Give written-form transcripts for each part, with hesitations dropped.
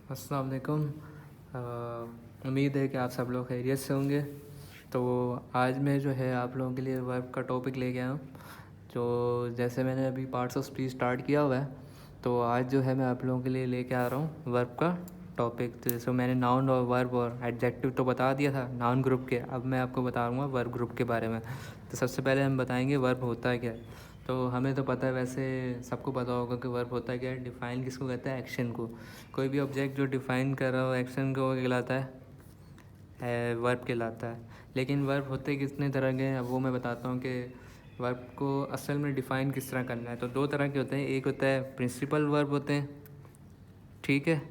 अस्सलाम वालेकुम। उम्मीद है कि आप सब लोग खैरियत से होंगे। तो आज मैं जो है आप लोगों के लिए वर्ब का टॉपिक लेके आया हूँ। जो जैसे मैंने अभी पार्ट्स ऑफ स्पीच स्टार्ट किया हुआ है, तो आज जो है मैं आप लोगों के लिए लेके आ रहा हूँ वर्ब का टॉपिक। तो जैसे मैंने नाउन और वर्ब और एडजेक्टिव तो बता दिया था नाउन ग्रुप के, अब मैं आपको बता दूँगा वर्ब ग्रुप के बारे में। तो सबसे पहले हम बताएंगे वर्ब होता है क्या है। तो हमें तो पता है, वैसे सबको पता होगा कि वर्ब होता है क्या है। डिफ़ाइन किसको कहते हैं? एक्शन को। कोई भी ऑब्जेक्ट जो डिफ़ाइन कर रहा हो एक्शन को कहलाता है वर्ब कहलाता है। लेकिन वर्ब होते कितने तरह के हैं, अब वो मैं बताता हूँ कि वर्ब को असल में डिफ़ाइन किस तरह करना है। तो दो तरह के होते हैं, एक होता है प्रिंसिपल वर्ब होते हैं, ठीक है,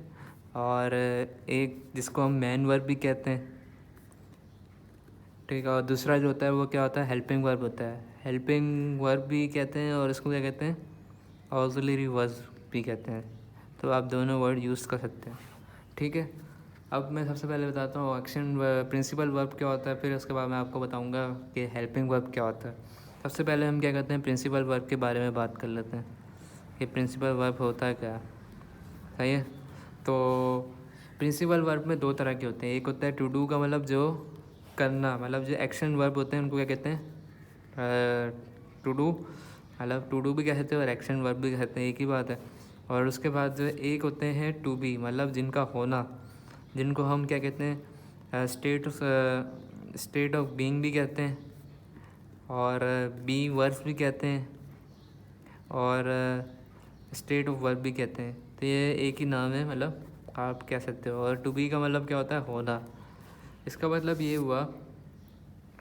और एक जिसको हम मेन वर्ब भी कहते हैं, ठीक है, और दूसरा जो होता है वो क्या होता है? हेल्पिंग वर्ब होता है। हेल्पिंग वर्ब भी कहते हैं और इसको क्या कहते हैं? ऑक्सिलरी वर्ब भी कहते हैं। तो आप दोनों वर्ड यूज़ कर सकते हैं, ठीक है। अब मैं सबसे पहले बताता हूँ एक्शन प्रिंसिपल वर्ब क्या होता है, फिर उसके बाद मैं आपको बताऊँगा कि हेल्पिंग वर्ब क्या होता है। सबसे पहले हम क्या करते हैं, प्रिंसिपल वर्ब के बारे में बात कर लेते हैं कि प्रिंसिपल वर्ब होता है क्या, सही है। तो प्रिंसिपल वर्ब में दो तरह के होते हैं, एक होता है टू डू का मतलब जो करना, मतलब जो एक्शन वर्ब होते हैं उनको क्या कहते हैं? टू डू, मतलब टू डू भी कह सकते हैं और एक्शन वर्ब भी कह सकते हैं, एक ही बात है। और उसके बाद जो एक होते हैं टू बी, मतलब जिनका होना, जिनको हम क्या कहते हैं? स्टेट ऑफ बीइंग भी कहते हैं, और बी वर्ब्स भी कहते हैं, और स्टेट ऑफ वर्ब भी कहते हैं। तो ये एक ही नाम है, मतलब आप कह सकते हो। और टू बी का मतलब क्या होता है? होना। इसका मतलब ये हुआ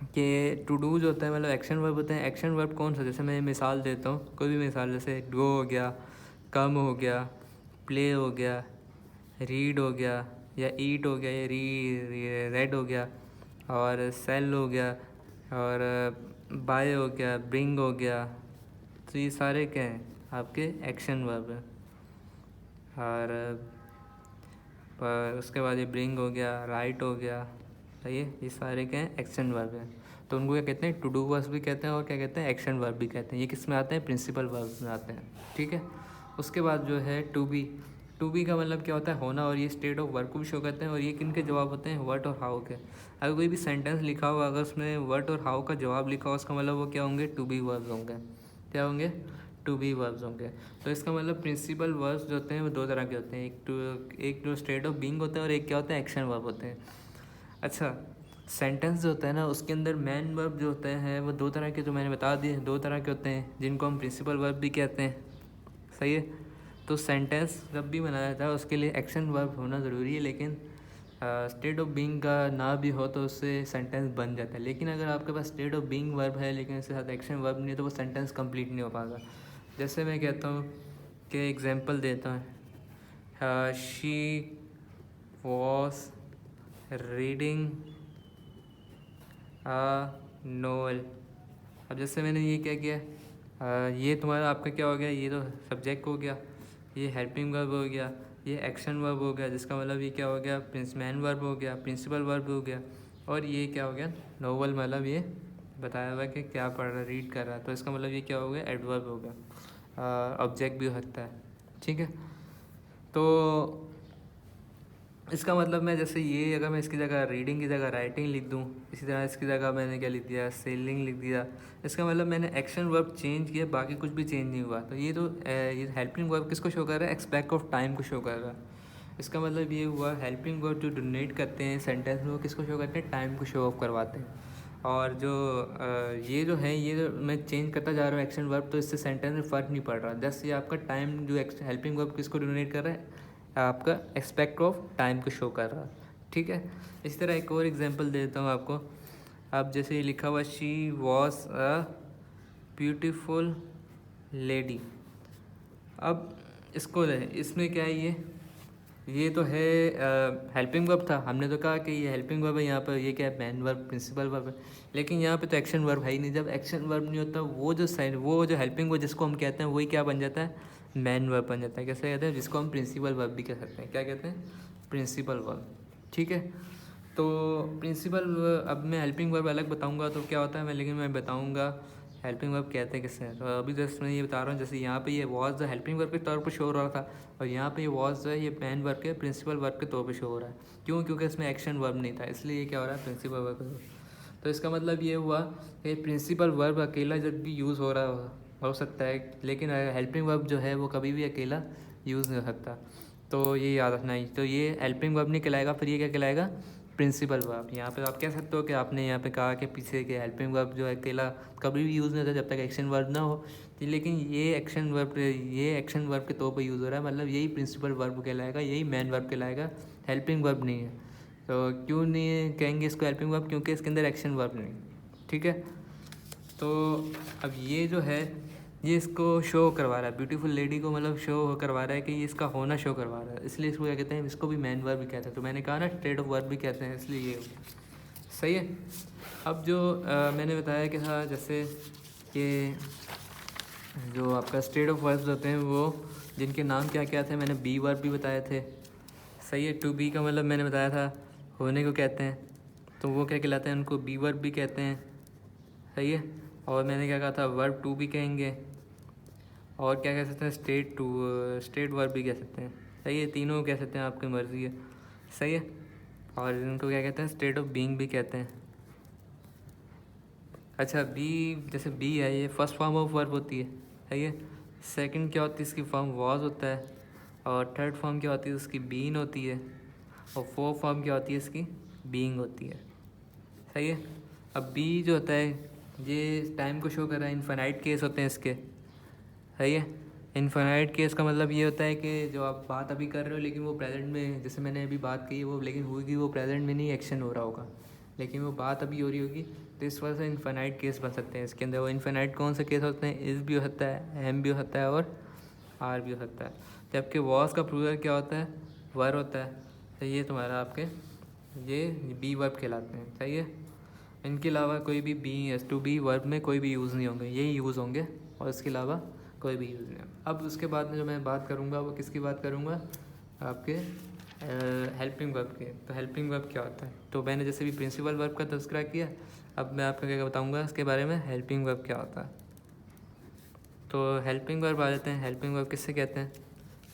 कि टू डू जो होता है मतलब एक्शन वर्ब होते हैं। एक्शन वर्ब कौन सा? जैसे मैं मिसाल देता हूँ, कोई भी मिसाल, जैसे गो हो गया, कम हो गया, प्ले हो गया, रीड हो गया, या ईट हो गया, या रेड हो गया, और सेल हो गया, और बाय हो गया, ब्रिंग हो गया। तो ये सारे क्या हैं? आपके एक्शन वर्ब हैं। और पर उसके बाद ये ब्रिंग हो गया, राइट हो गया, सही है, ये सारे क्या हैं? एक्शन वर्ब हैं। तो उनको क्या कहते हैं? टू डू वर्ब भी कहते हैं और क्या कहते हैं? एक्शन वर्ब भी कहते हैं। ये किस में आते हैं? प्रिंसिपल वर्ब में आते हैं, ठीक है। उसके बाद जो है टू बी। टू बी का मतलब क्या होता है? होना, और ये स्टेट ऑफ वर्ब को भी शो करते हैं। और ये किन के जवाब होते हैं? व्हाट और हाउ के। अगर कोई भी सेंटेंस लिखा हुआ, अगर उसमें व्हाट और हाउ का जवाब लिखा हुआ, उसका मतलब वो क्या होंगे? टू बी वर्ब होंगे। क्या होंगे? टू बी वर्ब्स होंगे। तो इसका मतलब प्रिंसिपल वर्ब्स जो होते हैं वो दो तरह के होते हैं, एक जो स्टेट ऑफ बीइंग होता है और एक क्या होता है? एक्शन वर्ब होते हैं। अच्छा, सेंटेंस जो होता है ना, उसके अंदर मेन वर्ब जो होते हैं वो दो तरह के, जो मैंने बता दिए, दो तरह के होते हैं, जिनको हम प्रिंसिपल वर्ब भी कहते हैं, सही है। तो सेंटेंस जब भी बनाया जाता है उसके लिए एक्शन वर्ब होना ज़रूरी है, लेकिन स्टेट ऑफ बीइंग का ना भी हो तो उससे सेंटेंस बन जाता है। लेकिन अगर आपके पास स्टेट ऑफ बीइंग वर्ब है लेकिन उसके साथ एक्शन वर्ब नहीं है, तो वो सेंटेंस कंप्लीट नहीं हो पाता। जैसे मैं कहता हूँ कि एग्जांपल देता हूँ, शी वॉज रीडिंग नोवेल। अब जैसे मैंने ये क्या किया, ये तुम्हारा आपका क्या हो गया? ये तो सब्जेक्ट हो गया, ये हेल्पिंग वर्ब हो गया, ये एक्शन वर्ब हो गया, जिसका मतलब ये क्या हो गया? मेन वर्ब हो गया, प्रिंसिपल वर्ब हो गया। और ये क्या हो गया? नोवेल, मतलब ये बताया हुआ कि क्या पढ़ रहा है, रीड कर रहा है, तो इसका मतलब ये क्या हो गया? एडवर्ब हो गया, ऑब्जेक्ट भी हो सकता है, ठीक है। तो इसका मतलब मैं जैसे ये, अगर मैं इसकी जगह रीडिंग की जगह राइटिंग लिख दूँ, इसी तरह इसकी जगह मैंने क्या लिख दिया? सेलिंग लिख दिया। इसका मतलब मैंने एक्शन वर्ब चेंज किया, बाकी कुछ भी चेंज नहीं हुआ। तो ये तो ये हेल्पिंग वर्ब किसको शो कर रहा है? एक्सपेक्ट ऑफ टाइम को शो कर रहा है। इसका मतलब ये हुआ हेल्पिंग वर्ब जो डोनेट करते हैं सेंटेंस में, वो किसको शो करते हैं? टाइम को शो ऑफ करवाते हैं। और जो ये जो है, ये जो मैं चेंज करता जा रहा हूँ एक्शन वर्ब, तो इससे सेंटेंस में फ़र्क नहीं पड़ रहा। जस्ट ये आपका टाइम जो हेल्पिंग वर्ब किसको डोनेट कर रहा है? आपका एक्सपेक्ट ऑफ टाइम को शो कर रहा है, ठीक है। इसी तरह एक और एग्जांपल देता हूँ आपको। अब जैसे ये लिखा हुआ, she was a beautiful lady. अब इसको इसमें क्या है? ये तो है हेल्पिंग वर्ब था, हमने तो कहा कि ये हेल्पिंग वर्ब है। यहाँ पर ये क्या है? मेन वर्ब, प्रिंसिपल वर्ब है। लेकिन यहाँ पे तो एक्शन वर्ब है ही नहीं। जब एक्शन वर्ब नहीं होता, वो जो हेल्पिंग वर्ब जिसको हम कहते हैं, वही क्या बन जाता है? मेन वर्ब बन जाता है। कैसे कहते हैं? जिसको हम प्रिंसिपल वर्ब भी कह सकते हैं। क्या कहते हैं? प्रिंसिपल वर्ब, ठीक है। तो प्रिंसिपल, अब मैं हेल्पिंग वर्ब अलग बताऊँगा तो क्या होता है, लेकिन मैं बताऊँगा हेल्पिंग वर्ब कहते हैं किससे। तो अभी जस्ट मैं ये बता रहा हूँ, जैसे यहाँ पे ये वॉज द हेल्पिंग वर्ब के तौर पर शो हो रहा था, और यहाँ पे ये वॉज जो है ये मेन वर्ब के प्रिंसिपल वर्ब के तौर पे शो हो रहा है। क्यों? क्योंकि इसमें एक्शन वर्ब नहीं था, इसलिए ये क्या हो रहा है, प्रिंसिपल वर्ब। तो इसका मतलब ये हुआ कि प्रिंसिपल वर्ब अकेला जब भी यूज़ हो रहा हो सकता है, लेकिन हेल्पिंग वर्ब जो है वो कभी भी अकेला यूज़ नहीं हो सकता। तो ये याद रखना है। तो ये हेल्पिंग वर्ब नहीं कहलाएगा, फिर ये क्या कहलाएगा, प्रिंसिपल वर्ब। यहाँ पे आप कह सकते हो कि आपने यहाँ पे कहा कि पीछे के हेल्पिंग वर्ब जो है अकेला कभी भी यूज़ नहीं होता जब तक एक्शन वर्ब ना हो, लेकिन ये एक्शन वर्ब के तौर पर यूज़ हो रहा है, मतलब यही प्रिंसिपल वर्ब कहलाएगा, यही मेन वर्ब कहलाएगा, हेल्पिंग वर्ब नहीं है। तो क्यों नहीं कहेंगे इसको हेल्पिंग वर्ब, क्योंकि इसके अंदर एक्शन वर्ब नहीं, ठीक है। तो अब ये जो है ये इसको शो करवा रहा है, ब्यूटीफुल लेडी को मतलब शो करवा रहा है कि ये इसका होना शो करवा रहा है, इसलिए इसको क्या कहते हैं, इसको भी मैन वर्ब भी कहते हैं। तो मैंने कहा ना स्टेट ऑफ वर्ब भी कहते हैं, इसलिए ये सही है। अब जो मैंने बताया कि था जैसे कि जो आपका स्टेट ऑफ वर्ब्स होते हैं वो जिनके नाम क्या क्या थे, मैंने बी वर्ब भी बताए थे, सही है। टू बी का मतलब मैंने बताया था होने को कहते हैं, तो वो क्या कहलाते हैं, उनको बी वर्ब भी कहते हैं, सही है। और मैंने क्या कहा था, वर्ब टू भी कहेंगे, और क्या कह सकते हैं, स्टेट वर्ब भी कह सकते हैं, सही है। तीनों कह सकते हैं, आपकी मर्ज़ी है, सही है। और इनको क्या कहते हैं, स्टेट ऑफ बीइंग भी कहते हैं। अच्छा, बी जैसे बी है ये फर्स्ट फॉर्म ऑफ वर्ब होती है, सही है। सेकंड क्या होती है, इसकी फॉर्म वॉज होता है, और थर्ड फॉर्म क्या होती है, उसकी बीन होती है, और फोर्थ फॉर्म क्या होती है, इसकी बीइंग होती है, सही है। अब बी जो होता है ये टाइम को शो कर रहा है, इनफाइनाइट केस होते हैं इसके, सही है। इनफाइनाइट केस का मतलब ये होता है कि जो आप बात अभी कर रहे हो लेकिन वो प्रेजेंट में, जैसे मैंने अभी बात की वो लेकिन होगी वो प्रेजेंट में नहीं एक्शन हो रहा होगा, लेकिन वो बात अभी हो रही होगी, तो इस वजह से इनफाइनाइट केस बन सकते हैं इसके अंदर। वो इनफाइनाइट कौन से केस होते हैं, इज़ भी हो सकता है, एम भी हो सकता है, और आर भी हो सकता है। जबकि वॉज का प्लूरल क्या होता है, वर होता है। तो ये तुम्हारा आपके ये बी वर्ब कहलाते हैं, सही है। इनके अलावा कोई भी B S to be verb में कोई भी यूज़ नहीं होंगे, यही यूज़ होंगे, और इसके अलावा कोई भी यूज़ नहीं। अब उसके बाद में जो मैं बात करूँगा वो किसकी बात करूँगा, आपके हेल्पिंग वर्ब के। तो हेल्पिंग वर्ब क्या होता है, तो मैंने जैसे भी प्रिंसिपल वर्ब का तज़किरा किया, अब मैं आपको क्या बताऊँगा इसके बारे में, हेल्पिंग वर्ब क्या होता है। तो हेल्पिंग वर्ब आ जाते हैं, हेल्पिंग वर्ब किससे कहते हैं।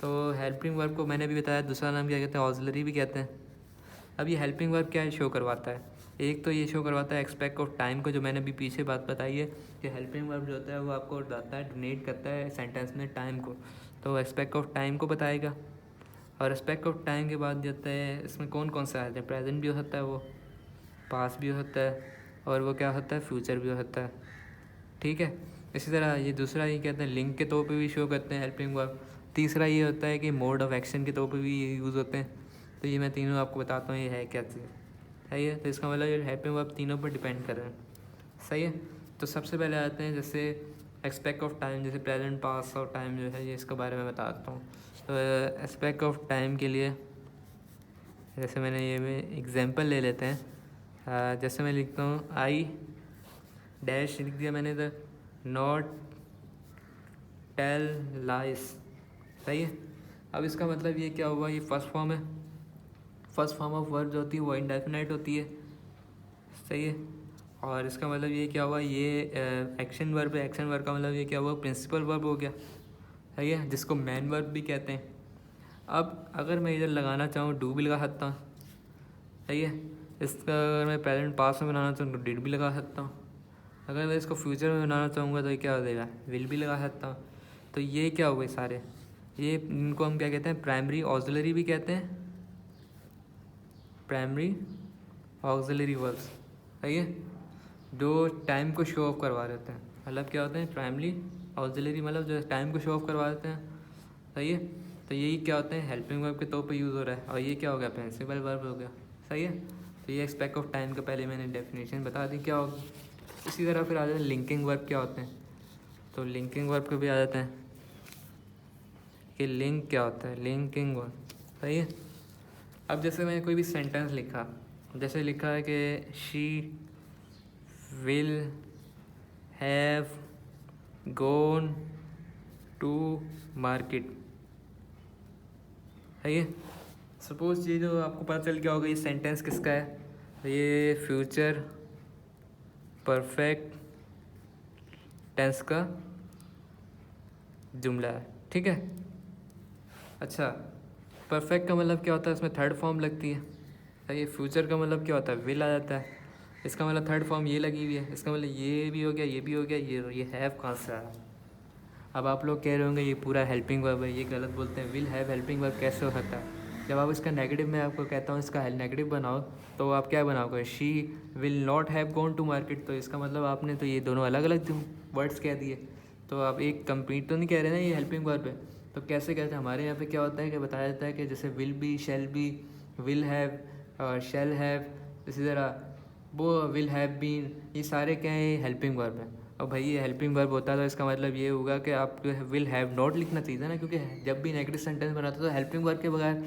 तो हेल्पिंग वर्ब को मैंने भी बताया, दूसरा नाम क्या कहते हैं, ऑक्सिलरी भी कहते हैं। अब ये हेल्पिंग वर्ब क्या शो करवाता है, एक तो ये शो करवाता है एक्सपेक्ट ऑफ टाइम को, जो मैंने अभी पीछे बात बताई है कि हेल्पिंग वर्ब जो होता है वो आपको बताता है, डोनेट करता है सेंटेंस में टाइम को, तो एक्सपेक्ट ऑफ टाइम को बताएगा। और एक्सपेक्ट ऑफ टाइम के बाद जो होता है इसमें कौन कौन सा आता है, प्रेजेंट भी हो सकता है, वो पास भी हो सकता है, और वो क्या होता है, फ्यूचर भी हो सकता है, ठीक है। इसी तरह ये दूसरा ये कहते हैं लिंक के तौर पे भी शो करते हैं हेल्पिंग वर्ब। तीसरा ये होता है कि मोड ऑफ एक्शन के तौर पे भी ये यूज़ होते हैं। तो ये मैं तीनों आपको बताता हूँ ये है क्या चीज़, सही है। तो इसका मतलब ये हेल्पिंग वर्ब तीनों पर डिपेंड कर रहे हैं, सही है। तो सबसे पहले आते हैं जैसे एक्सपेक्ट ऑफ टाइम, जैसे प्रेजेंट पास और टाइम जो है ये इसके बारे में बताता हूँ। तो एक्सपेक्ट ऑफ टाइम के लिए जैसे मैंने ये में एग्जांपल ले लेते हैं। जैसे मैं लिखता हूँ आई डैश लिख दिया मैंने, द नॉट टेल लाइस, सही है। अब इसका मतलब ये क्या हुआ, ये फर्स्ट फॉर्म है, फर्स्ट फॉर्म ऑफ वर्ब जो होती है वो इंडेफिनाइट होती है, सही है। और इसका मतलब ये क्या हुआ, ये एक्शन वर्ब है, एक्शन वर्ब का मतलब ये क्या हुआ, प्रिंसिपल वर्ब हो गया, सही है, जिसको मैन वर्ब भी कहते हैं। अब अगर मैं इधर लगाना चाहूँ डू भी लगा सकता हूँ, सही है। इसका अगर मैं प्रेजेंट पास में बनाना चाहूँ तो डिड भी लगा सकता हूँ। अगर मैं इसको फ्यूचर में बनाना चाहूँगा तो ये क्या हो जाएगा, विल भी लगा सकता हूँ। तो ये क्या हुए सारे, ये इनको हम क्या कहते हैं, प्राइमरी ऑक्सिलरी भी कहते हैं, प्राइमरी ऑक्सिलरी वर्ब्स, सही है, जो टाइम को शो ऑफ करवा देते हैं। मतलब क्या होते हैं, प्राइमरी ऑक्सिलरी मतलब जो टाइम को शो ऑफ करवा देते हैं, सही है। तो यही क्या होते हैं, हेल्पिंग वर्ब के तौर पे यूज़ हो रहा है, और ये क्या हो गया, प्रिंसिपल वर्ब हो गया, सही है। तो ये एक्सपेक्ट ऑफ टाइम का पहले मैंने डेफिनेशन बता दी क्या होगी। इसी तरह फिर आ जाते हैं लिंकिंग वर्ब क्या होते हैं। तो लिंकिंग वर्ब के भी आ जाते हैं कि लिंक क्या होता है, लिंकिंग वर्ब, सही है। अब जैसे मैंने कोई भी सेंटेंस लिखा, जैसे लिखा है कि she will have gone to market, सही है। सपोज ये जो आपको पता चल गया होगा ये सेंटेंस किसका है, तो ये फ्यूचर परफेक्ट टेंस का जुमला है, ठीक है। अच्छा, परफेक्ट का मतलब क्या होता है, इसमें थर्ड फॉर्म लगती है। ये फ्यूचर का मतलब क्या होता है, विल आ जाता है। इसका मतलब थर्ड फॉर्म ये लगी हुई है, इसका मतलब ये भी हो गया, ये भी हो गया, ये हैव कहाँ से आया। अब आप लोग कह रहे होंगे ये पूरा हेल्पिंग वर्ब है, ये गलत बोलते हैं। विल हैव हेल्पिंग वर्ब कैसे हो सकता है। जब आप इसका नेगेटिव, मैं आपको कहता हूँ इसका नेगेटिव बनाओ, तो आप क्या बनाओगे, she will not have gone to market. तो इसका मतलब आपने तो ये दोनों अलग अलग वर्ड्स कह दिए, तो आप एक कंप्लीट तो नहीं कह रहे ना ये हेल्पिंग वर्ब है। तो कैसे कहते हैं, हमारे यहाँ पे क्या होता है कि बताया जाता है कि जैसे will be, shall be, will have और शैल हैव, इसी तरह वो विल हैव बीन, ये सारे क्या है, हेल्पिंग वर्ब है। और भाई ये हेल्पिंग वर्ब होता है तो इसका मतलब ये होगा कि आप विल हैव नॉट लिखना चाहिए था ना, क्योंकि जब भी नेगेटिव सेंटेंस बनाते तो हेल्पिंग वर्ब के बगैर,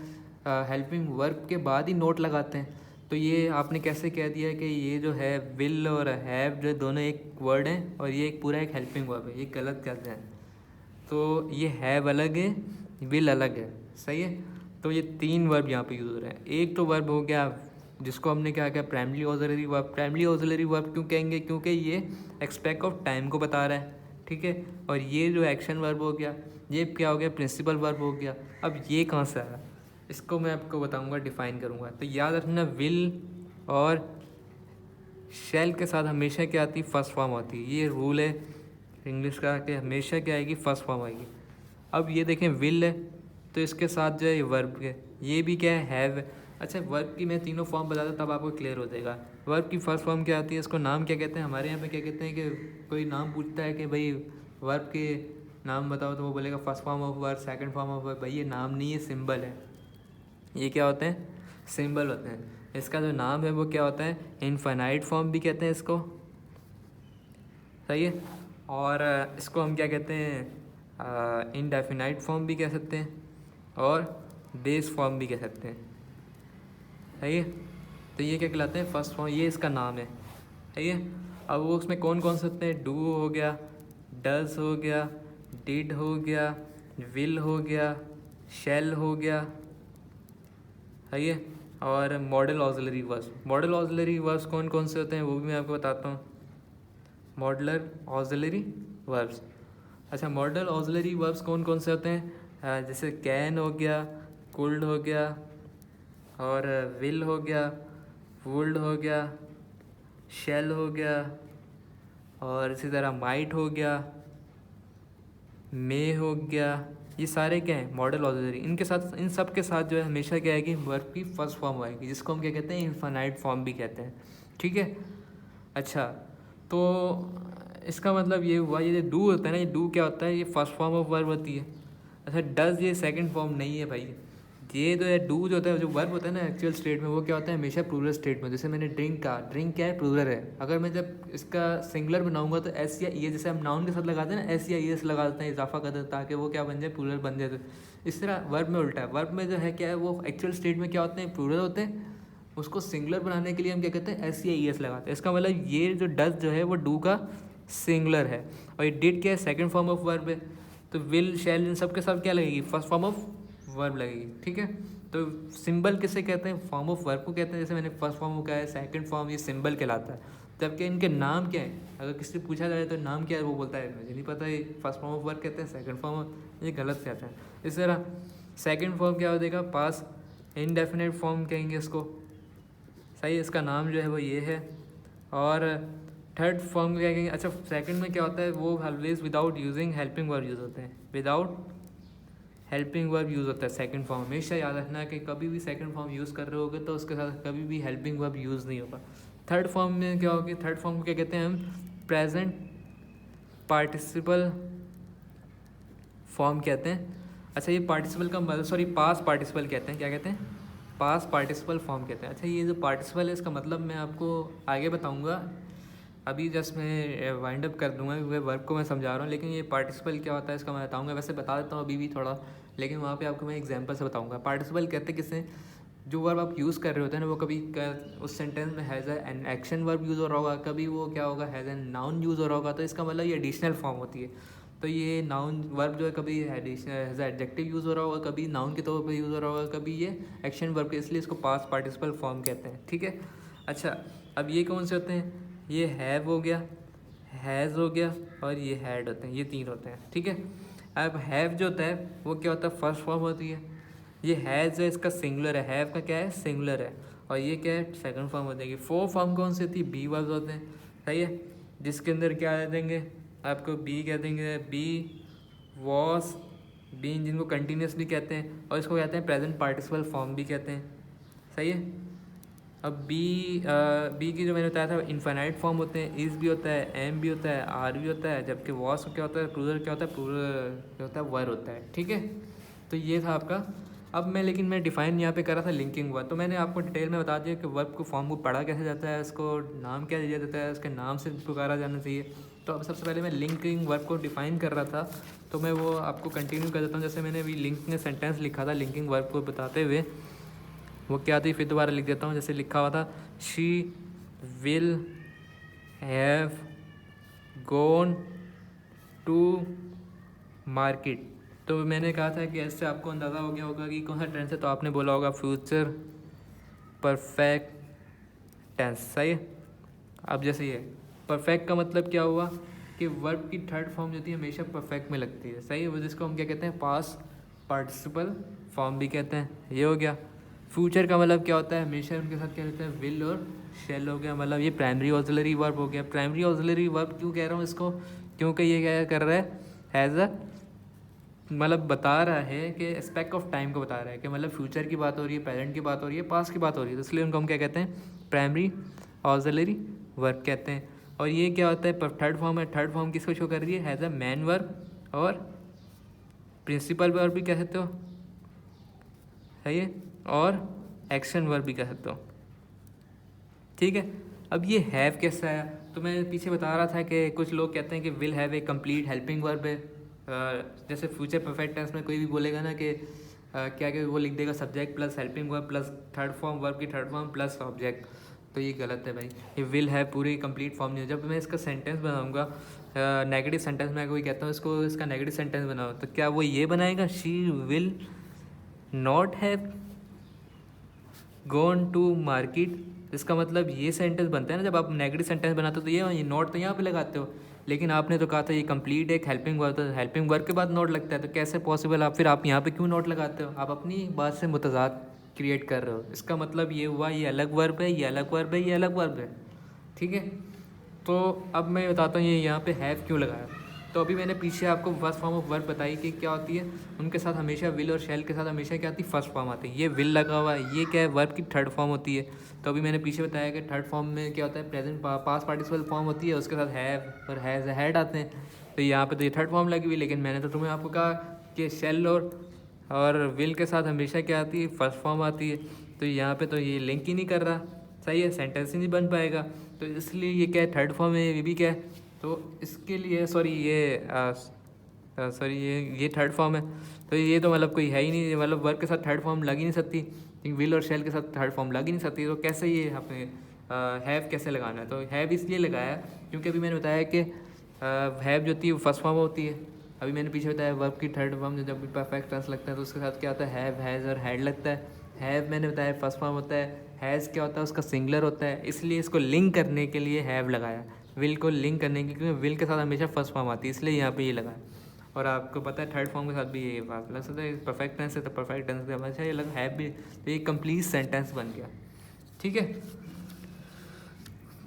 हेल्पिंग वर्ब के बाद ही नोट लगाते हैं। तो ये आपने कैसे कह दिया कि ये जो है विल और हैव जो दोनों एक वर्ड हैं और ये एक पूरा एक हेल्पिंग वर्ब है, ये गलत कहते हैं। तो ये हैव अलग है, विल अलग है, सही है। तो ये तीन वर्ब यहाँ पे यूज़ हो रहे हैं। एक तो वर्ब हो गया जिसको हमने क्या किया, primary auxiliary verb. Primary auxiliary verb क्यों कहेंगे, क्योंकि ये एक्सपेक्ट ऑफ टाइम को बता रहा है, ठीक है। और ये जो एक्शन वर्ब हो गया, ये क्या हो गया, प्रिंसिपल वर्ब हो गया। अब ये कहाँ से आया, इसको मैं आपको बताऊंगा, डिफाइन करूंगा। तो याद रखना, विल और शैल के साथ हमेशा क्या आती है, फर्स्ट फॉर्म आती है। ये रूल है इंग्लिश का कि हमेशा क्या आएगी, फर्स्ट फॉर्म आएगी। अब ये देखें विल है तो इसके साथ जो है ये वर्ब है, ये भी क्या है, हैव है। अच्छा, वर्ब की मैं तीनों फॉर्म बता दूँ तब आपको क्लियर हो जाएगा। वर्ब की फर्स्ट फॉर्म क्या आती है, इसको नाम क्या कहते हैं, हमारे यहाँ पे क्या कहते हैं कि कोई नाम पूछता है कि भाई वर्ब के नाम बताओ, तो वो बोलेगा first form of verb, second form of verb. भाई ये नाम नहीं है, सिंबल है। ये क्या होते हैं, सिंबल होते हैं। इसका जो नाम है वो क्या होता है, इनफाइनाइट फॉर्म भी कहते हैं इसको, सही है। और इसको हम क्या कहते हैं, इनडेफिनाइट फॉर्म भी कह सकते हैं और बेस फॉर्म भी कह सकते हैं, सही है। तो ये क्या कहलाते हैं, फर्स्ट फॉर्म, ये इसका नाम है, सही है। अब वो उसमें कौन कौन से होते हैं, डू हो गया, डज हो गया, डिड हो गया, विल हो गया, शैल हो गया, सही है। और model auxiliary verbs. Model auxiliary verbs कौन कौन से होते हैं वो भी मैं आपको बताता हूँ। मॉडलर ऑक्सिलरी वर्ब्स, अच्छा मॉडल ऑक्सिलरी वर्ब्स कौन कौन से होते हैं, जैसे कैन हो गया, कुल्ड हो गया, और विल हो गया, वुल्ड हो गया, शेल हो गया, और इसी तरह माइट हो गया, मे हो गया। ये सारे क्या हैं, मॉडल ऑक्सिलरी। इनके साथ, इन सब के साथ जो है हमेशा क्या आएगी, वर्ब की फर्स्ट फॉर्म आएगी, जिसको हम क्या कहते हैं, इनफाइनाइट फॉर्म भी कहते हैं, ठीक है। अच्छा, तो इसका मतलब ये हुआ, ये डू होता है ना, ये डू क्या होता है, ये फर्स्ट फॉर्म ऑफ वर्ब होती है। अच्छा, डज ये सेकंड फॉर्म नहीं है भाई। ये जो है डू जो होता है, जो वर्ब होता है ना एक्चुअल स्टेट में, वो क्या होता है, हमेशा प्लूरल स्टेट में। जैसे मैंने ड्रिंक कहा, ड्रिंक क्या है, प्लूरल है। अगर मैं जब इसका सिंगुलर बनाऊंगा तो एस या ई, जैसे हम नाउन के साथ लगाते हैं ना, एस या ई एस लगा देते हैं, इजाफा कर देते हैं ताकि वो क्या बन जाए, प्लूरल बन जाए। तो इस तरह वर्ब में उल्टा है। वर्ब में जो है क्या है, वो एक्चुअल स्टेट में क्या होते हैं, प्लूरल होते हैं। उसको सिंगुलर बनाने के लिए हम क्या कहते हैं, एस या ई एस लगाते हैं। इसका मतलब ये जो डज जो है वो डू का सिंगुलर है, और ये डिड क्या है, सेकंड फॉर्म ऑफ वर्ब है। तो विल, शैल, इन सब के साथ क्या लगेगी, फर्स्ट फॉर्म ऑफ वर्ब लगेगी, ठीक है। तो सिंबल किसे कहते हैं, फॉर्म ऑफ वर्ब को कहते हैं। जैसे मैंने फर्स्ट फॉर्म को कहा है, सेकंड फॉर्म ये सिंबल कहलाता है। जबकि इनके नाम क्या है, अगर किसी से पूछा जाए तो नाम क्या है, वो बोलता है मुझे नहीं पता, ये फर्स्ट फॉर्म ऑफ वर्ब कहते हैं, सेकंड फॉर्म, ये गलत कहते हैं। इस तरह सेकंड फॉर्म क्या हो जाएगा, पास इनडेफिनेट फॉर्म कहेंगे इसको, सही। इसका नाम जो है वो ये है। और थर्ड फॉर्म क्या कहेंगे, अच्छा सेकंड में क्या होता है, वो always without using helping verb use होते हैं, विदाउट हेल्पिंग वर्ब यूज़ होता है सेकंड फॉर्म। हमेशा याद रखना कि कभी भी सेकंड फॉर्म यूज़ कर रहे होगे तो उसके साथ कभी भी हेल्पिंग वर्ब यूज़ नहीं होगा। थर्ड फॉर्म में क्या होगी, थर्ड फॉर्म को क्या कहते हैं हम, प्रेजेंट पार्टिसिपल फॉर्म कहते हैं। अच्छा, ये पार्टिसिपल का मतलब, सॉरी, पास पार्टिसिपल कहते हैं, क्या कहते हैं, पास पार्टिसिपल फॉर्म कहते हैं। अच्छा, ये जो पार्टिसिपल है इसका मतलब मैं आपको आगे बताऊंगा, अभी जस्ट मैं वाइंड अप कर दूंगा, वे वर्ब को मैं समझा रहा हूँ। लेकिन ये पार्टिसिपल क्या होता है इसका मैं बताऊंगा, वैसे बता देता हूँ अभी भी थोड़ा, लेकिन वहाँ पे आपको मैं एग्जांपल से बताऊंगा। पार्टिसिपल कहते हैं किसे, जो वर्ब आप यूज़ कर रहे होते हैं ना, वो कभी उस सेंटेंस में has an action verb use हो रहा होगा, कभी वो क्या होगा, हैज़ एन नाउन यूज़ हो रहा होगा। तो इसका मतलब ये एडिशनल फॉर्म होती है। तो ये नाउन वर्ब जो है कभी एडिशनल एडजेक्टिव यूज़ हो रहा होगा, कभी नाउन के तौर पर यूज़ हो रहा होगा, कभी ये एक्शन वर्ब के, इसलिए इसको पास्ट पार्टिसिपल फॉर्म कहते हैं, ठीक है। अच्छा, अब ये कौन से होते हैं, ये हैव हो गया, हैज़ हो गया और ये हैड होते हैं, ये 3 होते हैं, ठीक है। अब हैव जो होता है वो क्या होता है, फर्स्ट फॉर्म होती है। ये हैज़ है, इसका सिंगुलर है, हैव का क्या है, सिंगुलर है, और ये क्या है, सेकंड फॉर्म हो जाएगी। फोर फॉर्म कौन सी होती है, बी वर्ब्स होते हैं, सही है, जिसके अंदर क्या दे देंगे आपको, बी कह देंगे, बी, वॉस, बीन, जिनको कंटिन्यूस भी कहते हैं, और इसको कहते हैं प्रेजेंट पार्टिसिपल फॉर्म भी कहते हैं, सही है। अब बी की जो मैंने बताया था इनफाइनाइट फॉर्म होते हैं, इज़ भी होता है, एम भी होता है, आर भी होता है, जबकि वॉस क्या होता है, प्लूरल क्या होता है, प्लूरल क्या होता है, वर होता है, ठीक है। तो ये था आपका। अब मैं डिफ़ाइन यहाँ पे कर रहा था लिंकिंग वर्ब, तो मैंने आपको डिटेल में बता दिया कि वर्ब को फॉर्म को पढ़ा कैसे जाता है, उसको नाम क्या दिया जाता है, उसके नाम से पुकारा जाना चाहिए। तो अब सबसे पहले मैं लिंकिंग वर्ब को डिफ़ाइन कर रहा था, तो मैं वो आपको कंटिन्यू कर देता हूँ। जैसे मैंने अभी लिंकिंग सेंटेंस लिखा था लिंकिंग वर्ब को बताते हुए, वो क्या थी, फिर दोबारा लिख देता हूँ। जैसे लिखा हुआ था, she will have gone to market. तो मैंने कहा था कि इससे आपको अंदाज़ा हो गया होगा कि कौन सा टेंस है, तो आपने बोला होगा फ्यूचर परफेक्ट टेंस, सही है। अब जैसे ये परफेक्ट का मतलब क्या हुआ कि वर्ब की थर्ड फॉर्म जो होती है हमेशा परफेक्ट में लगती है, सही है, वो जिसको हम क्या कहते हैं, पास्ट पार्टिसिपल फॉर्म भी कहते हैं, ये हो गया। फ्यूचर का मतलब क्या होता है, हमेशा उनके साथ क्या रहता है, विल और शेल हो गया, मतलब ये प्राइमरी ऑक्सिलरी वर्ब हो गया। प्राइमरी ऑक्सिलरी वर्ब क्यों कह रहा हूँ इसको, क्योंकि ये क्या कर रहा है, हैज़ अ, मतलब बता रहा है कि एस्पेक्ट ऑफ टाइम को बता रहा है, कि मतलब फ्यूचर की बात हो रही है, प्रेजेंट की बात हो रही है, पास्ट की बात हो रही है, तो इसलिए उनको हम क्या कहते हैं, प्राइमरी ऑक्सिलरी वर्ब कहते हैं। और ये क्या होता है, थर्ड फॉर्म है। थर्ड फॉर्म किसको शो कर रही है, हैज़ अ मैन वर्ब और प्रिंसिपल वर्ब भी कह सकते हो, है ये, और एक्शन वर्ब भी कह सकते हो, ठीक है। अब ये हैव कैसा है, तो मैं पीछे बता रहा था कि कुछ लोग कहते हैं कि will have a complete helping verb है। जैसे फ्यूचर परफेक्ट टेंस में कोई भी बोलेगा ना कि क्या क्या, वो लिख देगा subject plus helping verb plus third form, verb की थर्ड फॉर्म प्लस ऑब्जेक्ट, तो ये गलत है भाई। ये विल हैव पूरी कंप्लीट फॉर्म नहीं है। जब मैं इसका सेंटेंस बनाऊंगा, नेगेटिव सेंटेंस में कोई कहता हूँ इसको, इसका नेगेटिव सेंटेंस बनाओ, तो क्या वो ये बनाएगा, she will not have gone to market. इसका मतलब ये सेंटेंस बनता है ना, जब आप नेगेटिव सेंटेंस बनाते हो तो ये नॉट तो यहाँ पे लगाते हो, लेकिन आपने तो कहा था ये कंप्लीट एक हेल्पिंग वर्ब, तो हेल्पिंग वर्ब के बाद नोट लगता है, तो कैसे पॉसिबल, आप फिर आप यहाँ पे क्यों नोट लगाते हो, आप अपनी बात से मुतजाद क्रिएट कर रहे हो। इसका मतलब ये हुआ ये अलग वर्ब है, ये अलग वर्ब है, ये अलग वर्ब है, ठीक है। तो अब मैं बताता हूँ ये यहाँ पे हैव क्यों लगाया। तो अभी मैंने पीछे आपको फर्स्ट फॉर्म ऑफ वर्ब बताई कि क्या होती है, उनके साथ हमेशा विल और शैल के साथ हमेशा क्या आती है, फर्स्ट फॉर्म आती है। ये विल लगा हुआ है, ये क्या है, वर्ब की थर्ड फॉर्म होती है। तो अभी मैंने पीछे बताया कि थर्ड फॉर्म में क्या होता है, प्रेजेंट पास्ट पार्टिसिपल फॉर्म होती है, उसके साथ हैव और हैज़ हैड आते हैं। तो यहाँ पे तो ये थर्ड फॉर्म लगी हुई, लेकिन मैंने तो तुम्हें आपको कहा कि शैल और विल के साथ हमेशा क्या आती है, फर्स्ट फॉर्म आती है। तो यहाँ पे तो ये लिंक ही नहीं कर रहा, सही है, सेंटेंस ही नहीं बन पाएगा, तो इसलिए ये क्या है, थर्ड फॉर्म है, ये भी क्या है, तो इसके लिए सॉरी ये थर्ड फॉर्म है। तो ये तो मतलब कोई है ही नहीं, मतलब वर्ब के साथ थर्ड फॉर्म लग ही नहीं सकती, विल और शेल के साथ थर्ड फॉर्म लग ही नहीं सकती, तो कैसे ये आपने हैव कैसे लगाना है। तो हैव इसलिए लगाया क्योंकि अभी मैंने बताया कि हैव जो होती है वो फर्स्ट फॉर्म होती है। अभी मैंने पीछे बताया वर्ब की थर्ड फॉर्म जब भी परफेक्ट टेंस लगता है तो उसके साथ क्या होता है, हैव, हैज़ और हैड लगता है। हैव मैंने बताया फर्स्ट फॉर्म होता है, हैज़ क्या होता है, उसका सिंगुलर होता है, इसलिए इसको लिंक करने के लिए हैव लगाया। विल को लिंक करने के, क्योंकि विल के साथ हमेशा फर्स्ट फॉर्म आती है, इसलिए यहाँ पे ये लगाया। और आपको पता है थर्ड फॉर्म के साथ भी ये बात लग सकता है, परफेक्ट टेंस है तो परफेक्ट टेंस का हमेशा ये लगा हैव भी, तो ये कंप्लीट सेंटेंस बन गया, ठीक है।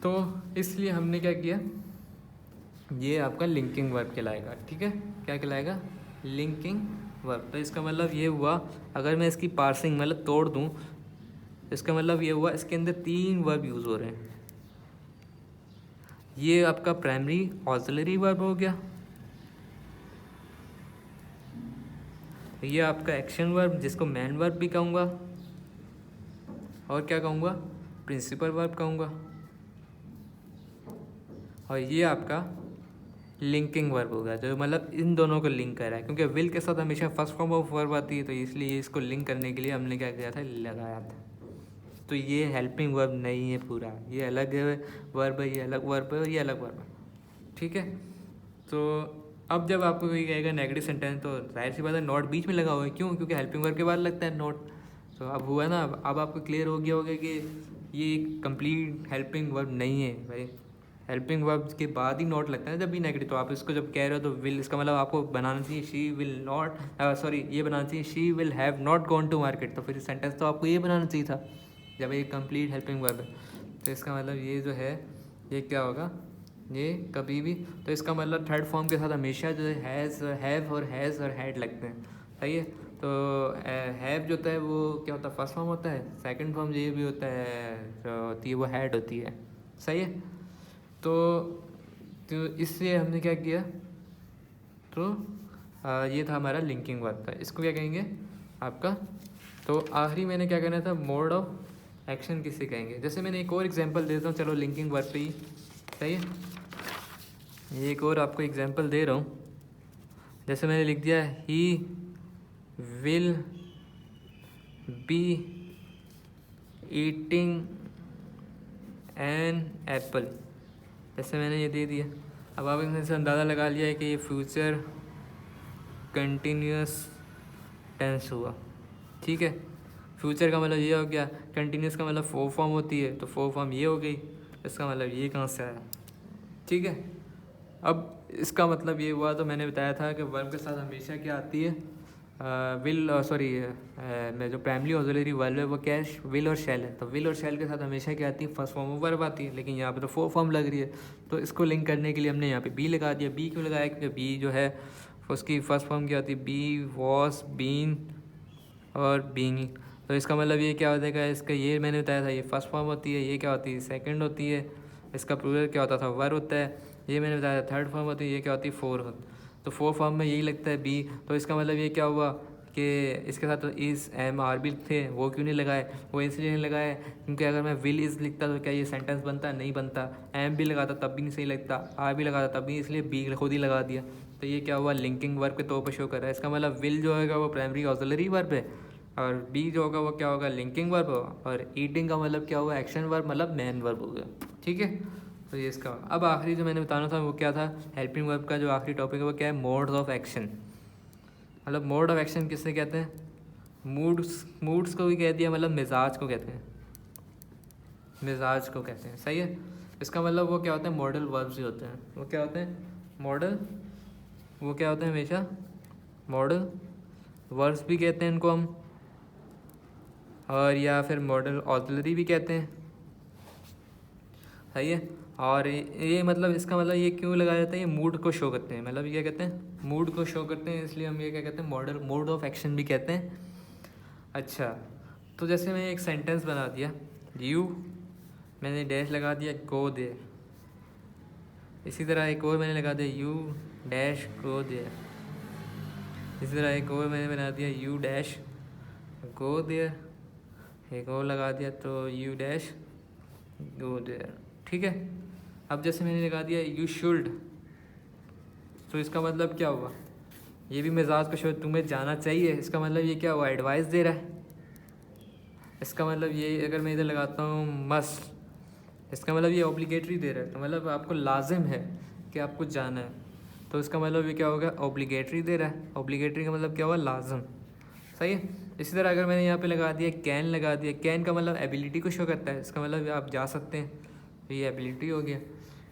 तो इसलिए हमने क्या किया, ये आपका लिंकिंग वर्ब कहलाएगा, ठीक है। क्या कहलाएगा, लिंकिंग वर्ब। तो इसका मतलब ये हुआ, अगर मैं इसकी पार्सिंग मतलब तोड़ दूँ, इसका मतलब ये हुआ इसके अंदर 3 वर्ब यूज़ हो रहे हैं। ये आपका प्राइमरी ऑक्सिलरी वर्ब हो गया, ये आपका एक्शन वर्ब जिसको मैन वर्ब भी कहूँगा, और क्या कहूँगा, प्रिंसिपल वर्ब कहूँगा, और ये आपका लिंकिंग वर्ब होगा जो मतलब इन दोनों को लिंक कर रहा है, क्योंकि विल के साथ हमेशा फर्स्ट फॉर्म ऑफ वर्ब आती है, तो इसलिए इसको लिंक करने के लिए हमने क्या किया था, लगाया था। तो ये हेल्पिंग वर्ब नहीं है पूरा, ये अलग वर्ब है, ये अलग वर्ब है और ये अलग वर्ब है, ठीक है। तो अब जब आपको कोई कहेगा नेगेटिव सेंटेंस, तो जाहिर सी बात है नॉट बीच में लगा हुआ है, क्यों, क्योंकि हेल्पिंग वर्ब के बाद लगता है नॉट। तो अब हुआ ना, अब आपको क्लियर हो गया होगा कि ये कंप्लीट हेल्पिंग वर्ब नहीं है भाई, हेल्पिंग वर्ब के बाद ही नॉट लगता है जब भी नेगेटिव, तो आप इसको जब कह रहे हो तो विल, इसका मतलब आपको बनाना चाहिए शी विल नॉट, सॉरी ये बनाना चाहिए she will have not gone to market. तो फिर सेंटेंस तो आपको ये बनाना चाहिए था जब ये कंप्लीट हेल्पिंग वर्ब है। तो इसका मतलब ये जो है ये क्या होगा, ये कभी भी, तो इसका मतलब थर्ड फॉर्म के साथ हमेशा जो है हैज़, हैव और हैज़ और हैड लगते हैं। सही है। तो हैव जो होता है वो क्या होता है, फर्स्ट फॉर्म होता है। सेकंड फॉर्म ये भी होता है जो होती है वो हैड होती है। सही है। तो इससे हमने क्या किया, तो ये था हमारा लिंकिंग वर्ब था। इसको क्या कहेंगे आपका, तो आखिरी मैंने क्या कहना था, मोड ऑफ एक्शन किससे कहेंगे। जैसे मैंने एक और एग्जांपल देता हूँ, चलो लिंकिंग वर्ब पे ही। सही है, ये एक और आपको एग्जांपल दे रहा हूँ। जैसे मैंने लिख दिया he will be eating an apple, जैसे मैंने ये दे दिया। अब आप इसमें से अंदाज़ा लगा लिया है कि ये फ्यूचर कंटिन्यूस टेंस हुआ। ठीक है, फ्यूचर का मतलब ये हो गया, कंटिन्यूस का मतलब फोर फॉर्म होती है, तो फोर फॉर्म ये हो गई। इसका मतलब ये कहाँ से आया। ठीक है, अब इसका मतलब ये हुआ, तो मैंने बताया था कि वर्ब के साथ हमेशा क्या आती है, विल, सॉरी मैं जो प्राइमरी ऑक्सिलरी वर्ब है वो क्या है, विल और शैल है। तो विल और शैल के साथ हमेशा क्या आती है, फर्स्ट फॉर्म ऑफ वर्ब आती है। लेकिन यहाँ पे तो फोर फॉर्म लग रही है, तो इसको लिंक करने के लिए हमने यहाँ पे बी लगा दिया। बी क्यों लगाया, क्योंकि बी जो है उसकी फर्स्ट फॉर्म क्या होती है, बी, वॉस, बीन और बीइंग। तो इसका मतलब ये क्या हो जाएगा, इसका ये मैंने बताया था, ये फर्स्ट फॉर्म होती है, ये क्या होती है, सेकंड होती है। इसका प्लूरल क्या होता था, वर होता है। ये मैंने बताया था थर्ड फॉर्म होती है, ये क्या होती है, फोर। तो फोर फॉर्म में यही लगता है बी। तो इसका मतलब ये क्या हुआ कि इसके साथ तो इज़, एम, आर भी थे, वो क्यों नहीं लगाए, वो इसलिए नहीं लगाए क्योंकि अगर मैं विल इज़ लिखता तो क्या ये सेंटेंस बनता, नहीं बनता। एम भी लगाता तब भी नहीं सही लगता, आर भी लगाता तब भी, इसलिए बी खुद ही लगा दिया। तो ये क्या हुआ, लिंकिंग वर्ब के तौर पर शो कर रहा है। इसका मतलब विल जो होगा वो प्राइमरी ऑक्सिलरी वर्ब है, और बी जो होगा वो क्या होगा, लिंकिंग वर्ब होगा। और ईटिंग का मतलब क्या हुआ, एक्शन वर्ब, मतलब मेन वर्ब हो गया। ठीक है, तो ये इसका। अब आखिरी जो मैंने बताना था वो क्या था, हेल्पिंग वर्ब का जो आखिरी टॉपिक है वो क्या है, मोड्स ऑफ एक्शन। मतलब मोड ऑफ एक्शन किससे कहते हैं, मूड्स को भी कह दिया, मतलब मिजाज को कहते हैं, मिजाज को कहते हैं। सही है। इसका मतलब वो क्या होता है, मॉडल वर्ब्स ही होते हैं। वो क्या होते हैं, मॉडल, वो क्या होते हैं हमेशा मॉडल वर्ब्स भी कहते हैं इनको हम, और या फिर मॉडल ऑक्सिलरी भी कहते हैं। सही है। और ये मतलब इसका मतलब ये क्यों लगाया जाता है, ये मूड को शो करते हैं, मतलब ये क्या कहते हैं, मूड को शो करते हैं, इसलिए हम ये क्या कहते हैं, मॉडल, मोड ऑफ एक्शन भी कहते हैं। अच्छा, तो जैसे मैं एक सेंटेंस बना दिया, यू, मैंने डैश लगा दिया, गो देयर। इसी तरह एक और मैंने लगा दिया, यू डैश गो देयर। इसी तरह एक और मैंने बना दिया, यू डैश गो देयर। एक और लगा दिया, तो यू डैश गो देयर। ठीक है। अब जैसे मैंने लगा दिया यू शुड, तो इसका मतलब क्या हुआ, ये भी मिजाज का शो, तुम्हें जाना चाहिए। इसका मतलब ये क्या हुआ, एडवाइस दे रहा है। इसका मतलब ये, अगर मैं इधर लगाता हूँ मस्ट, इसका मतलब ये ऑब्लिगेटरी दे रहा है, तो मतलब आपको लाजिम है कि आपको जाना है। तो इसका मतलब ये क्या होगा, ऑब्लिगेटरी दे रहा है। ऑब्लिगेटरी का मतलब क्या हुआ, लाजिम। सही है। इसी तरह अगर मैंने यहाँ पे लगा दिया कैन, लगा दिया, कैन का मतलब एबिलिटी को शो करता है। इसका मतलब आप जा सकते हैं, तो ये एबिलिटी हो गया।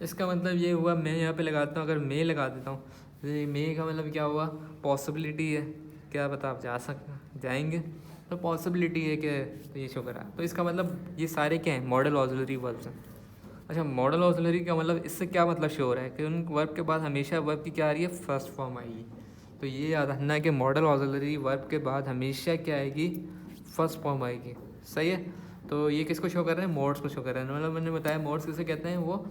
इसका मतलब ये हुआ, मैं यहाँ पे लगाता हूँ, अगर मैं लगा देता हूँ, तो ये मे का मतलब क्या हुआ, पॉसिबिलिटी है, क्या पता आप जाएंगे, तो पॉसिबिलिटी है कि, तो ये शो करा। तो इसका मतलब ये सारे क्या हैं, मॉडल ऑक्सिलरी वर्ब्स हैं। अच्छा, मॉडल ऑक्सिलरी का मतलब इससे क्या मतलब शो हो रहा है कि उन वर्ब के बाद हमेशा वर्ब की क्या आ रही है, फर्स्ट फॉर्म आएगी। तो ये याद रखना है कि मॉडल ऑक्सिलरी वर्ब के बाद हमेशा क्या आएगी, फर्स्ट फॉर्म आएगी। सही है। तो ये किसको शो कर रहे हैं, मोड्स को शो कर रहे हैं। मतलब मैंने बताया मोड्स किसे कहते हैं, वो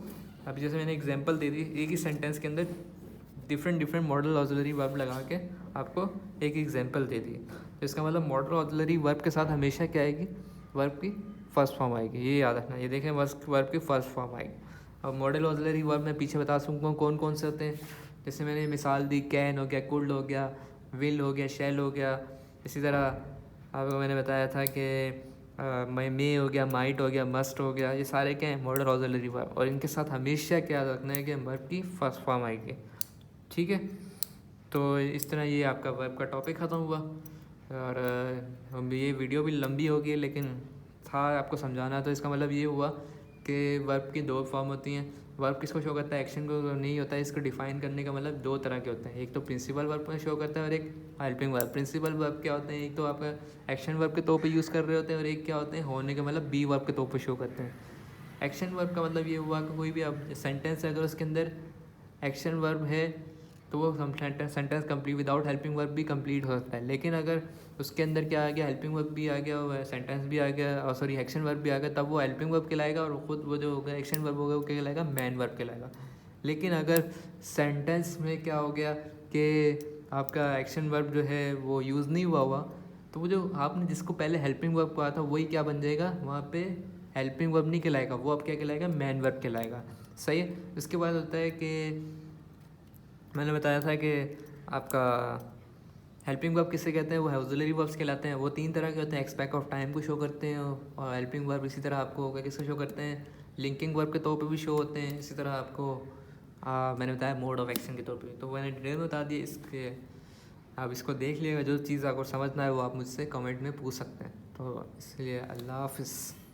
अभी जैसे मैंने एग्जांपल दे दी, एक ही सेंटेंस के अंदर डिफरेंट मॉडल ऑक्सिलरी वर्ब लगा के आपको एक एग्जांपल दे दी। तो इसका मतलब मॉडल ऑक्सिलरी वर्ब के साथ हमेशा क्या आएगी, वर्ब की फर्स्ट फॉर्म आएगी। ये याद रखना, ये देखें वर्ब की फर्स्ट फॉर्म आएगी। अब मॉडल ऑक्सिलरी वर्ब मैं पीछे बता सकूँगा कौन कौन से होते हैं। जैसे मैंने मिसाल दी, कैन हो गया, कुड हो गया, विल हो गया, शैल हो गया। इसी तरह आपको मैंने बताया था कि मे हो गया, माइट हो गया, मस्ट हो गया। ये सारे क्या हैं, मॉडल ऑक्सिलरी वर्ब, और इनके साथ हमेशा क्या याद रखना है कि वर्ब की फर्स्ट फॉर्म आएगी। ठीक है। तो इस तरह ये आपका वर्ब का टॉपिक ख़त्म हुआ। और ये वीडियो भी लंबी हो गई, लेकिन था आपको समझाना। तो इसका मतलब ये हुआ कि वर्ब की दो फॉर्म होती हैं, वर्ब किसको शो करता है, एक्शन को नहीं होता है। इसको डिफाइन करने का मतलब दो तरह के होते हैं, एक तो प्रिंसिपल वर्ब में शो करता है और एक हेल्पिंग वर्ब। प्रिंसिपल वर्ब क्या होते हैं, एक तो आपका एक्शन वर्ब के तौर पे यूज़ कर रहे होते हैं और एक क्या होते हैं होने के मतलब बी वर्ब के तौर पे शो करते हैं। एक्शन वर्ब का मतलब ये हुआ कि कोई भी अब सेंटेंस है अगर उसके अंदर एक्शन वर्ब है तो वो sentence complete without helping verb भी कंप्लीट हो सकता है। लेकिन अगर उसके अंदर क्या आ गया, हेल्पिंग वर्ब भी आ गया और सेंटेंस भी आ गया और सॉरी एक्शन वर्ब भी आ गया, तब वो हेल्पिंग वर्ब कहलाएगा और खुद वो जो होगा एक्शन वर्ब होगा वो क्या कहलाएगा, मैन वर्ब कहलाएगा। लेकिन अगर सेंटेंस में क्या हो गया कि आपका एक्शन वर्ब जो है वो यूज़ नहीं हुआ तो वो जो आपने जिसको पहले हेल्पिंग वर्ब कहा था वही क्या बन जाएगा, वहाँ पे हेल्पिंग वर्ब नहीं कहलाएगा, वो अब क्या कहलाएगा, मैन वर्ब कहलाएगा। सही है। उसके बाद होता है कि मैंने बताया था कि आपका हेल्पिंग वर्ब किसे कहते हैं, वो ऑक्सिलरी वर्ब्स कहलाते हैं। वो तीन तरह के होते हैं, एक्सपेक्ट ऑफ टाइम को शो करते हैं और हेल्पिंग वर्ब इसी तरह आपको होगा किसको शो करते हैं, लिंकिंग वर्ब के तौर पे भी शो होते हैं। इसी तरह आपको मैंने बताया मोड ऑफ एक्शन के तौर पे, तो मैंने डिटेल में बता दिया इसके। आप इसको देख लिएगा, जो चीज़ आपको समझना है वो आप मुझसे कमेंट में पूछ सकते हैं। तो इसलिए अल्लाह हाफिज़।